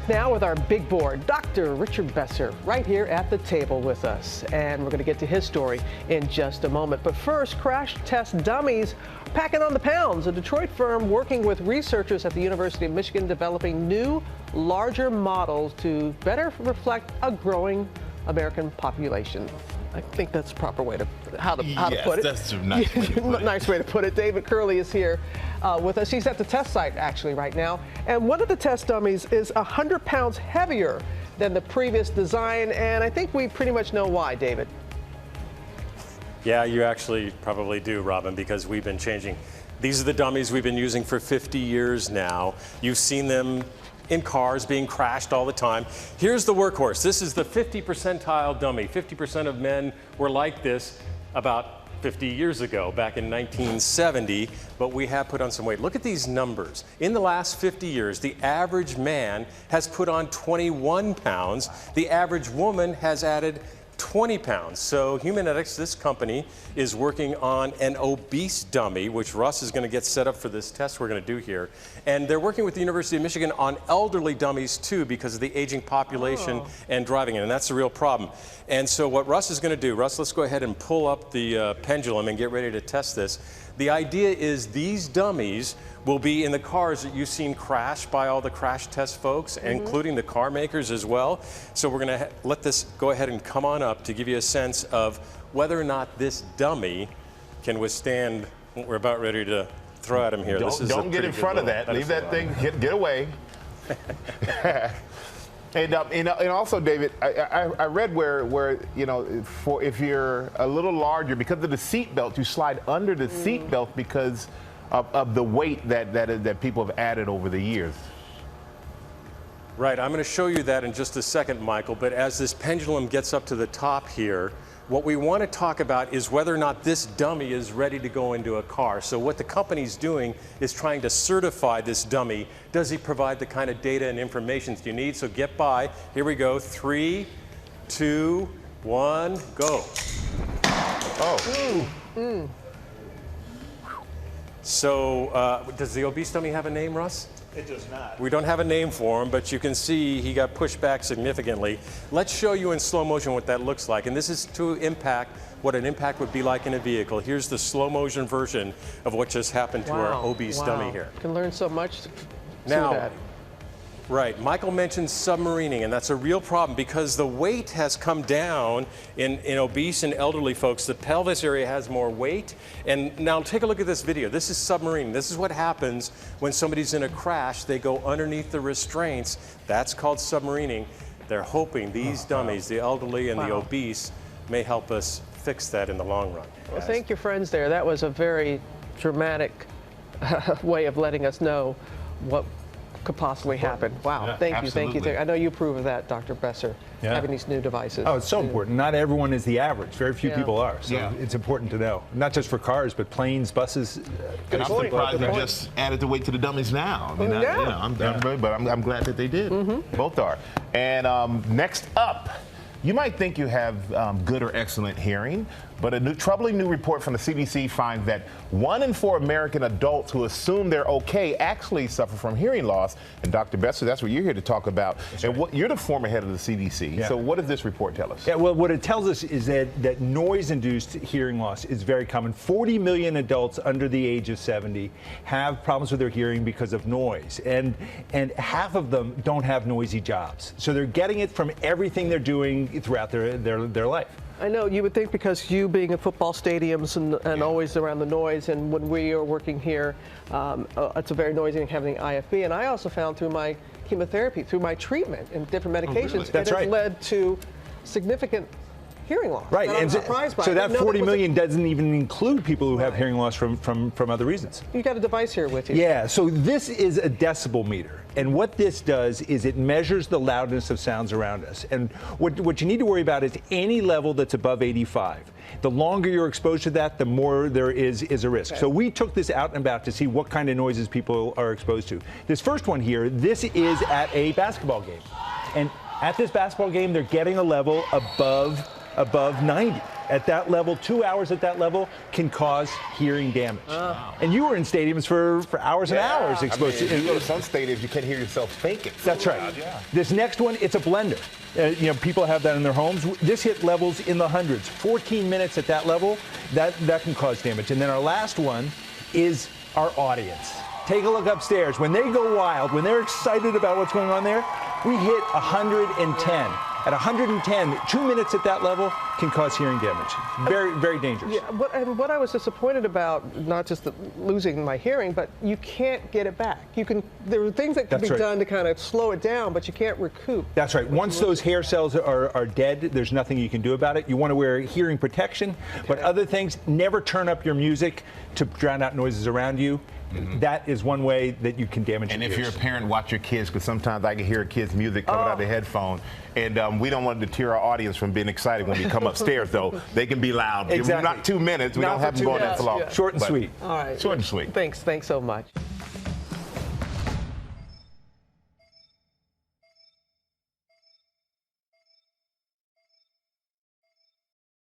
Back now with our big board, Dr. Richard Besser, right here at the table with us. And we're going to get to his story in just a moment. But first, crash test dummies packing on the pounds. A Detroit firm working with researchers at the University of Michigan developing new, larger models to better reflect a growing American population. I think that's the proper way to how to put it. That's a nice way to put it. Nice way to put it. David Curley is here with us. He's at the test site actually right now. And one of the test dummies is 100 pounds heavier than the previous design. And I think we pretty much know why, David. Yeah, you actually probably do, Robin, because we've been changing. These are the dummies we've been using for 50 years now. You've seen them in cars being crashed all the time. Here's the workhorse. This is the 50 percentile dummy. 50% of men were like this about 50 years ago, back in 1970, but we have put on some weight. Look at these numbers. In the last 50 years, the average man has put on 21 pounds. The average woman has added 20 pounds. So Humanetics, this company, is working on an obese dummy, which Russ is going to get set up for this test we're going to do here. And they're working with the University of Michigan on elderly dummies too, because of the aging population and driving it, and that's the real problem. And so what Russ is going to do, Russ, let's go ahead and pull up the pendulum and get ready to test this. The idea is these dummies will be in the cars that you've seen crash by all the crash test folks, including the car makers as well. So we're going to let this go ahead and come on up to give you a sense of whether or not this dummy can withstand what we're about ready to throw at him here. Don't get in front of that. Leave that thing. Get away. And also, David, I read where for if you're a little larger, because of the seat belt, you slide under the seat belt because of the weight that people have added over the years. Right, I'm going to show you that in just a second, Michael, but as this pendulum gets up to the top here, what we want to talk about is whether or not this dummy is ready to go into a car. So what the company's doing is trying to certify this dummy. Does he provide the kind of data and information you need? So get by. Here we go. 3, 2, 1, go. Oh. So does the obese dummy have a name, Russ? It does not. We don't have a name for him, but you can see he got pushed back significantly. Let's show you in slow motion what that looks like. And this is to impact what an impact would be like in a vehicle. Here's the slow motion version of what just happened to our obese dummy here. You can learn so much through that. Right, Michael mentioned submarining, and that's a real problem because the weight has come down in obese and elderly folks. The pelvis area has more weight. And now take a look at this video. This is submarining. This is what happens when somebody's in a crash. They go underneath the restraints. That's called submarining. They're hoping these dummies, the elderly and the obese, may help us fix that in the long run. Well, thank your friends there. That was a very dramatic way of letting us know what could possibly happen. Wow. Yeah, thank absolutely. you. I know you approve of that, Dr. Besser, having these new devices. Oh, it's so important. Not everyone is the average. Very few people are. So it's important to know. Not just for cars, but planes, buses. I'm surprised they just added the weight to the dummies now. I mean, I'm glad that they did. Both are. And next up, you might think you have good or excellent hearing, but a troubling new report from the CDC finds that 1 in 4 American adults who assume they're okay actually suffer from hearing loss. And Dr. Besser, that's what you're here to talk about. You're the former head of the CDC. So what does this report tell us? Yeah, well, what it tells us is that noise-induced hearing loss is very common. 40 million adults under the age of 70 have problems with their hearing because of noise. And half of them don't have noisy jobs. So they're getting it from everything they're doing throughout their life. I know you would think because you being in football stadiums and always around the noise, and when we are working here, it's a very noisy and having IFB. And I also found through my chemotherapy, through my treatment and different medications, it has led to significant hearing loss. Right, and so that 40 million doesn't even include people who have hearing loss from other reasons. You got a device here with you. Yeah, so this is a decibel meter. And what this does is it measures the loudness of sounds around us. And what you need to worry about is any level that's above 85. The longer you're exposed to that, the more there is a risk. Okay. So we took this out and about to see what kind of noises people are exposed to. This first one here, this is at a basketball game. And at this basketball game, they're getting a level above 90. at that level, 2 hours at that level, can cause hearing damage. And you were in stadiums for hours and hours exposed if you go to to some stadiums, you can hear yourself faking. That's right. This next one, it's a blender. People have that in their homes. This hit levels in the hundreds. 14 minutes at that level, that can cause damage. And then our last one is our audience. Take a look upstairs. When they go wild, when they're excited about what's going on there, we hit 110. At 110, 2 minutes at that level can cause hearing damage. Very, very dangerous. Yeah, what I was disappointed about, not just losing my hearing, but you can't get it back. There are things that can be done to kind of slow it down, but you can't recoup. That's right. Once those hair cells are dead, there's nothing you can do about it. You want to wear hearing protection, but other things, never turn up your music to drown out noises around you. That is one way that you can damage your ears. And if you're a parent, watch your kids, because sometimes I can hear a kid's music coming out of their headphone. And we don't want to deter our audience from being excited when we come upstairs, though. They can be loud. Exactly. Not 2 minutes. We don't have them going that for long. Short and sweet. All right. Short and sweet. Thanks so much.